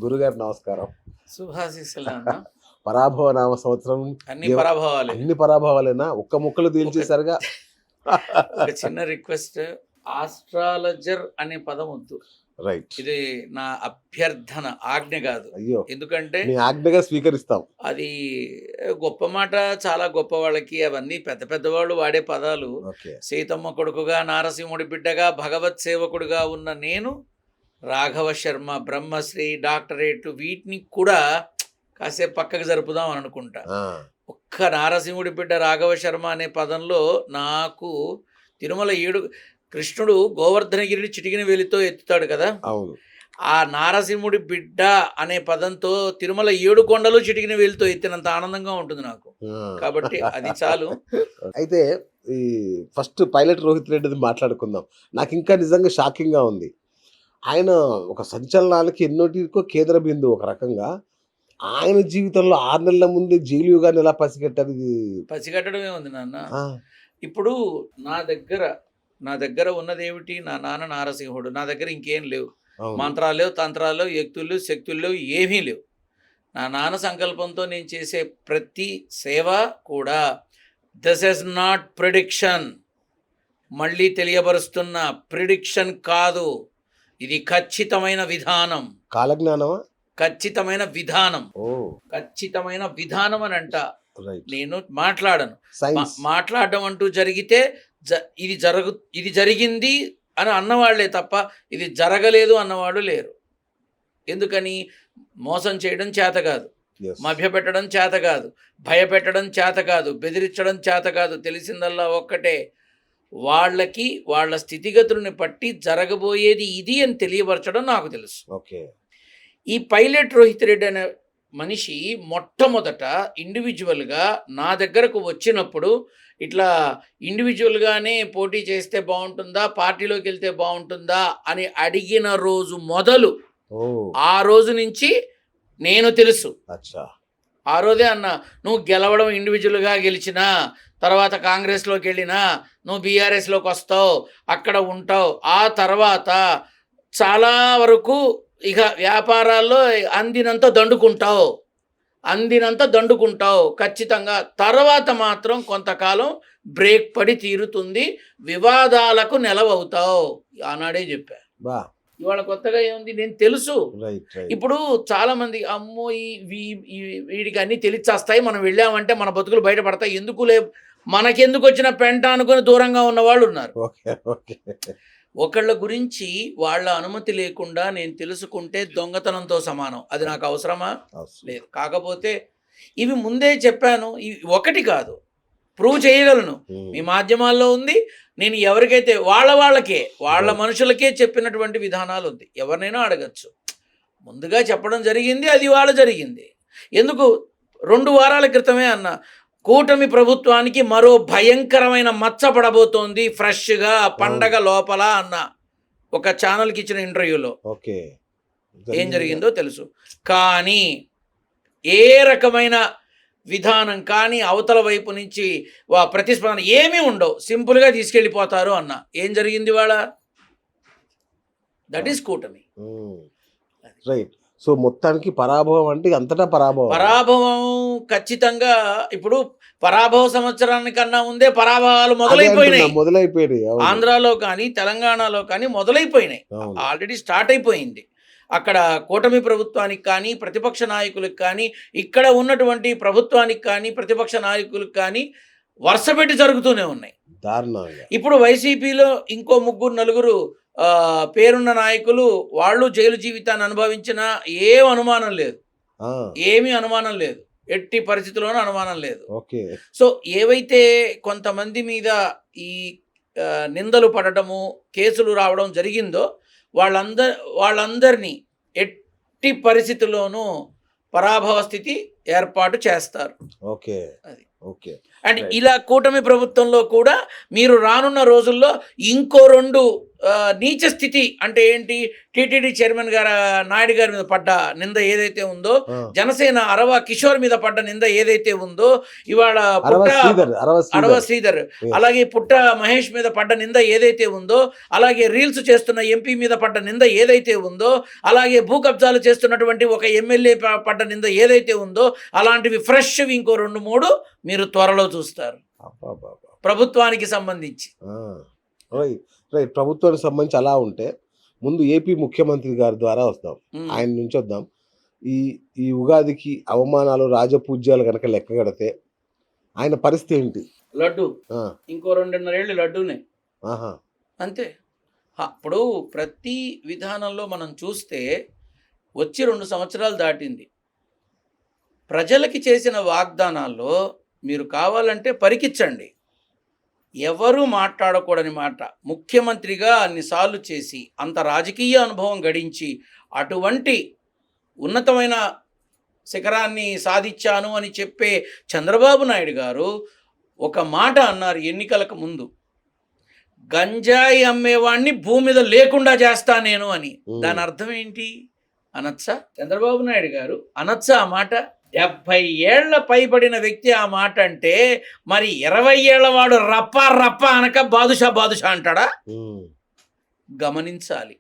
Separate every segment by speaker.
Speaker 1: గురుగారు నమస్కారం.
Speaker 2: శుభాశీస్సులు అన్న.
Speaker 1: పరాభవ నామ సంవత్సరం.
Speaker 2: అన్ని పరాభవాలే.
Speaker 1: అన్ని పరాభవాలేనా? ఒక్క ముక్కలు తేల్చేసరిగా.
Speaker 2: ఒక చిన్న రిక్వెస్ట్, ఆస్ట్రాలజర్ అనే పదం వద్దు.
Speaker 1: రైట్.
Speaker 2: ఇది నా అభ్యర్థన, ఆజ్ఞ కాదు.
Speaker 1: అయ్యో,
Speaker 2: ఎందుకంటే
Speaker 1: మీ ఆజ్ఞగా స్వీకరిస్తాం.
Speaker 2: అది గొప్ప మాట, చాలా గొప్ప వాళ్ళకి అవన్నీ పెద్ద పెద్దవాళ్ళు వాడే పదాలు.
Speaker 1: ఓకే.
Speaker 2: సీతమ్మ కొడుకుగా, నారసింహుడి బిడ్డగా, భగవత్ సేవకుడిగా ఉన్న నేను రాఘవ శర్మ, బ్రహ్మశ్రీ, డాక్టరేట్ వీటిని కూడా కాసేపు పక్కకు జరుపుదాం అని అనుకుంటా. ఒక్క నారసింహుడి బిడ్డ రాఘవ శర్మ అనే పదంలో నాకు తిరుమల కృష్ణుడు గోవర్ధనగిరిని చిటికిన వేలితో ఎత్తుతాడు కదా.
Speaker 1: అవును.
Speaker 2: ఆ నారసింహుడి బిడ్డ అనే పదంతో తిరుమల 7 కొండలు చిటికిన వేలితో ఎత్తినంత ఆనందంగా ఉంటుంది నాకు. కాబట్టి అది చాలు.
Speaker 1: అయితే ఈ ఫస్ట్ పైలట్ రోహిత్ రెడ్డిది మాట్లాడుకుందాం. నాకు ఇంకా నిజంగా షాకింగ్ గా ఉంది. ఆయన ఒక సంచలనాలకి ఎన్నోటికో కేంద్ర బిందువు ఒక రకంగా. ఆయన జీవితంలో 6 నెలల ముందే జైలు యుగాన్ని ఎలా పసిగట్టారు? ఇది
Speaker 2: పసిగట్టడమే ఉంది నాన్న. ఇప్పుడు నా దగ్గర ఉన్నదేమిటి? నా నాన్న నారసింహుడు. నా దగ్గర ఇంకేం లేవు. మంత్రాలు లేవు, తంత్రాలు లేవు, యుక్తులు లేవు, శక్తులు లేవు, ఏమీ లేవు. నా నాన్న సంకల్పంతో నేను చేసే ప్రతి సేవ కూడా దిస్ ఇస్ నాట్ ప్రిడిక్షన్. మళ్ళీ తెలియబరుస్తున్న ప్రిడిక్షన్ కాదు, ఇది ఖచ్చితమైన విధానం.
Speaker 1: కాలజ్ఞానమా? ఖచ్చితమైన
Speaker 2: విధానం. ఖచ్చితమైన విధానం అని అంట. నేను మాట్లాడను. మాట్లాడడం అంటూ జరిగితే ఇది జరిగింది అని అన్నవాళ్లే తప్ప ఇది జరగలేదు అన్నవాళ్ళు లేరు. ఎందుకని? మోసం చేయడం చేత కాదు, మభ్యపెట్టడం చేత కాదు, భయపెట్టడం చేత కాదు, బెదిరించడం చేత కాదు. తెలిసిందల్లా ఒక్కటే, వాళ్ళకి వాళ్ళ స్థితిగతులను బట్టి జరగబోయేది ఇది అని తెలియపరచడం నాకు తెలుసు.
Speaker 1: ఓకే.
Speaker 2: ఈ పైలట్ రోహిత్ రెడ్డి అనే మనిషి మొట్టమొదట ఇండివిజువల్గా నా దగ్గరకు వచ్చినప్పుడు ఇట్లా ఇండివిజువల్గానే పోటీ చేస్తే బాగుంటుందా, పార్టీలోకి వెళ్తే బాగుంటుందా అని అడిగిన రోజు మొదలు ఆ రోజు నుంచి నేను తెలుసు. ఆ రోజే అన్న, నువ్వు గెలవడం ఇండివిజువల్గా గెలిచినా, తర్వాత కాంగ్రెస్లోకి వెళ్ళినా, నువ్వు బీఆర్ఎస్లోకి వస్తావు, అక్కడ ఉంటావు. ఆ తర్వాత చాలా వరకు ఇక వ్యాపారాల్లో అందినంత దండుకుంటావు ఖచ్చితంగా. తర్వాత మాత్రం కొంతకాలం బ్రేక్ పడి తీరుతుంది, వివాదాలకు నెలవవుతావు ఆనాడే చెప్పా. ఇవాళ కొత్తగా ఏముంది? నేను తెలుసు. ఇప్పుడు చాలా మంది అమ్మో వీడికి అన్నీ తెలిచేస్తాయి, మనం వెళ్ళామంటే మన బతుకులు బయటపడతాయి, మనకెందుకు వచ్చిన పెంట అనుకుని దూరంగా ఉన్న వాళ్ళు ఉన్నారు. ఒకళ్ళ గురించి వాళ్ళ అనుమతి లేకుండా నేను తెలుసుకుంటే దొంగతనంతో సమానం. అది నాకు అవసరమా? లేదు. కాకపోతే ఇవి ముందే చెప్పాను, ఇవి ఒకటి కాదు, ప్రూవ్ చేయగలను. మీ మాధ్యమాల్లో ఉంది. నేను ఎవరికైతే వాళ్ళ మనుషులకే చెప్పినటువంటి విధానాలు ఉంది. ఎవరినైనా అడగచ్చు. ముందుగా చెప్పడం జరిగింది, అది వాళ్ళ జరిగింది. ఎందుకు? 2 వారాల క్రితమే అన్న, కూటమి ప్రభుత్వానికి మరో భయంకరమైన మచ్చ పడబోతోంది ఫ్రెష్గా పండగ లోపల అన్న ఒక ఛానల్కి ఇచ్చిన ఇంటర్వ్యూలో. ఏం జరిగిందో తెలుసు. కానీ ఏ రకమైన విధానం కానీ అవతల వైపు నుంచి ప్రతిస్పందన ఏమీ ఉండవు, సింపుల్గా తీసుకెళ్ళిపోతారు అన్న. ఏం జరిగింది వాళ్ళ? దట్ ఈస్ కూటమి.
Speaker 1: రైట్. సో మొత్తానికి పరాభవం అంటే అంతటా పరాభవం
Speaker 2: ఖచ్చితంగా. ఇప్పుడు పరాభవ సంవత్సరానికన్నా ముందే పరాభవాలు మొదలైపోయినాయి. ఆంధ్రాలో కానీ తెలంగాణలో కానీ మొదలైపోయినాయి. ఆల్రెడీ స్టార్ట్ అయిపోయింది. అక్కడ కూటమి ప్రభుత్వానికి కానీ, ప్రతిపక్ష నాయకులకు కానీ, ఇక్కడ ఉన్నటువంటి ప్రభుత్వానికి కానీ, ప్రతిపక్ష నాయకులకు కానీ వరుసపెట్టి జరుగుతూనే ఉన్నాయి. ఇప్పుడు వైసీపీలో ఇంకో 3-4 పేరున్న నాయకులు, వాళ్ళు జైలు జీవితాన్ని అనుభవించిన ఏమీ అనుమానం లేదు, ఎట్టి పరిస్థితుల్లోనూ అనుమానం లేదు. సో ఏవైతే కొంతమంది మీద ఈ నిందలు పడటము, కేసులు రావడం జరిగిందో వాళ్ళందరినీ ఎట్టి పరిస్థితుల్లోనూ పరాభవ స్థితి ఏర్పాటు చేస్తారు. అండ్ ఇలా కూటమి ప్రభుత్వంలో కూడా మీరు రానున్న రోజుల్లో ఇంకో 2 నీచ స్థితి అంటే ఏంటి, టీటీడీ చైర్మన్ గారు నాయుడు గారి మీద పడ్డ నింద ఏదైతే ఉందో, జనసేన అరవ కిషోర్ మీద పడ్డ నింద ఏదైతే ఉందో, ఇవాళ అరవ శ్రీధర్, అలాగే పుట్ట మహేష్ మీద పడ్డ నింద ఏదైతే ఉందో, అలాగే రీల్స్ చేస్తున్న ఎంపీ మీద పడ్డ నింద ఏదైతే ఉందో, అలాగే భూ కబ్జాలు చేస్తున్నటువంటి ఒక ఎమ్మెల్యే పడ్డ నింద ఏదైతే ఉందో, అలాంటివి ఫ్రెష్ ఇంకో 2-3 మీరు త్వరలో చూస్తారు ప్రభుత్వానికి సంబంధించి.
Speaker 1: రైట్, ప్రభుత్వానికి సంబంధించి అలా ఉంటే ముందు ఏపీ ముఖ్యమంత్రి గారి ద్వారా వస్తాం, ఆయన నుంచి వద్దాం. ఈ ఉగాదికి అవమానాలు రాజపూజ్యాలు కనుక లెక్క కడితే ఆయన పరిస్థితి ఏంటి?
Speaker 2: లడ్డు ఇంకో 2.5 ఏళ్ళు లడ్డూనే అంతే. అప్పుడు ప్రతి విధానంలో మనం చూస్తే వచ్చి 2 సంవత్సరాలు దాటింది. ప్రజలకి చేసిన వాగ్దానాల్లో మీరు కావాలంటే పరికించండి, ఎవరు మాట్లాడకూడని మాట ముఖ్యమంత్రిగా అన్నిసార్లు చేసి అంత రాజకీయ అనుభవం గడించి అటువంటి ఉన్నతమైన శిఖరాన్ని సాధించాను అని చెప్పే చంద్రబాబు నాయుడు గారు ఒక మాట అన్నారు ఎన్నికలకు ముందు, గంజాయి అమ్మేవాడిని భూమి మీద లేకుండా చేస్తా నేను అని. దాని అర్థం ఏంటి అనొచ్చా? చంద్రబాబు నాయుడు గారు అనొచ్చా ఆ మాట? 70 ఏళ్ల పైబడిన వ్యక్తి ఆ మాట అంటే మరి 20 ఏళ్ల వాడు రప్ప రప్ప అనక బాదుషా అంటాడా? గమనించాలి.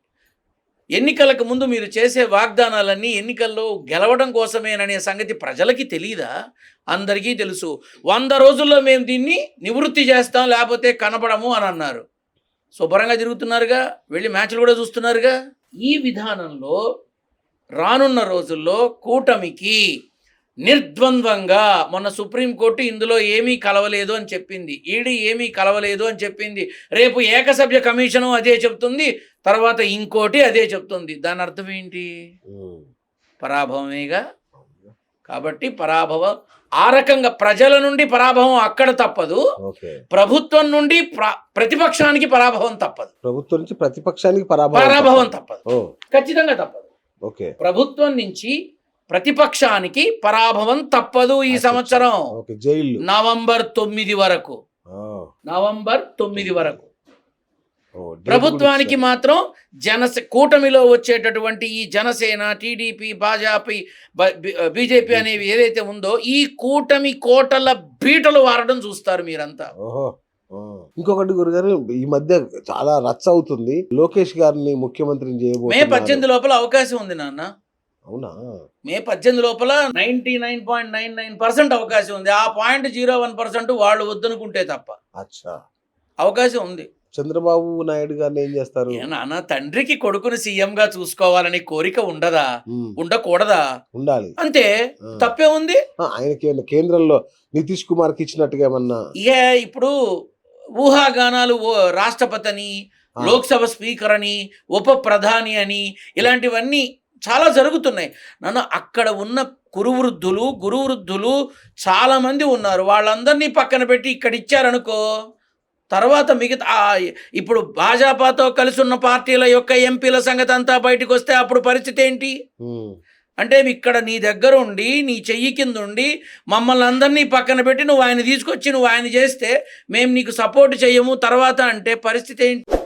Speaker 2: ఎన్నికలకు ముందు మీరు చేసే వాగ్దానాలన్నీ ఎన్నికల్లో గెలవడం కోసమేననే సంగతి ప్రజలకి తెలీదా? అందరికీ తెలుసు. 100 రోజుల్లో మేము దీన్ని నివృత్తి చేస్తాం, లేకపోతే కనపడము అని అన్నారు. శుభ్రంగా తిరుగుతున్నారుగా, వెళ్ళి మ్యాచ్లు కూడా చూస్తున్నారుగా. ఈ విధానంలో రానున్న రోజుల్లో కూటమికి నిర్ద్వంద్వంగా మొన్న సుప్రీంకోర్టు ఇందులో ఏమీ కలవలేదు అని చెప్పింది, ఈడీ ఏమీ కలవలేదు అని చెప్పింది, రేపు ఏకసభ్య కమిషను అదే చెప్తుంది, తర్వాత ఇంకోటి అదే చెప్తుంది. దాని అర్థం ఏంటి? పరాభవమేగా. కాబట్టి పరాభవం ఆ రకంగా ప్రజల నుండి పరాభవం అక్కడ తప్పదు, ప్రభుత్వం నుండి ప్రతిపక్షానికి పరాభవం తప్పదు.
Speaker 1: ప్రభుత్వం నుంచి ప్రతిపక్షానికి
Speaker 2: పరాభవం తప్పదు, ఖచ్చితంగా తప్పదు. ప్రభుత్వం నుంచి ప్రతిపక్షానికి పరాభవం తప్పదు. ఈ సంవత్సరం నవంబర్ 9 వరకు ప్రభుత్వానికి మాత్రం కూటమిలో వచ్చేటటువంటి ఈ జనసేన, టీడీపీ, బీజేపీ అనేవి ఏదైతే ఉందో ఈ కూటమి కోటల బీటలు వారడం చూస్తారు మీరంతా.
Speaker 1: ఇంకొకటి గురుగారు, ఈ మధ్య చాలా రచ్చ అవుతుంది, లోకేష్ గారిని ముఖ్యమంత్రిని చేయబోతున్నారు.
Speaker 2: మే 18 లోపల అవకాశం ఉంది నాన్న.
Speaker 1: అవునా?
Speaker 2: మే 18 లోపల 99.99% అవకాశం ఉంది. ఆ 0.01% వాళ్ళు వద్దనుకుంటే తప్ప అవకాశం ఉంది.
Speaker 1: చంద్రబాబు నాయుడు గారిని ఏం చేస్తారు?
Speaker 2: నాన్న, తండ్రికి కొడుకుని సీఎం గా చూసుకోవాలని కోరిక ఉండదా? ఉండకూడదా?
Speaker 1: ఉండాలి.
Speaker 2: అంతే, తప్పే ఉంది.
Speaker 1: ఆయనకి కేంద్రంలో నితీష్ కుమార్ కి ఇచ్చినట్టుగా ఏమన్నా?
Speaker 2: ఇప్పుడు ఊహాగానాలు, రాష్ట్రపతి అని, లోక్సభ స్పీకర్ అని, ఉప ప్రధాని అని, ఇలాంటివన్నీ చాలా జరుగుతున్నాయి నాన్న. అక్కడ ఉన్న గురువృద్ధులు చాలా మంది ఉన్నారు. వాళ్ళందరినీ పక్కన పెట్టి ఇక్కడ ఇచ్చారనుకో, తర్వాత మిగతా ఇప్పుడు భాజపాతో కలిసి ఉన్న పార్టీల యొక్క ఎంపీల సంగతి అంతా బయటకు వస్తే అప్పుడు పరిస్థితి ఏంటి అంటే, ఇక్కడ నీ దగ్గర ఉండి నీ చెయ్యి కింద ఉండి మమ్మల్ని అందరినీ పక్కన పెట్టి నువ్వు ఆయన తీసుకొచ్చి నువ్వు ఆయన చేస్తే మేము నీకు సపోర్ట్ చెయ్యము తర్వాత అంటే పరిస్థితి ఏంటి?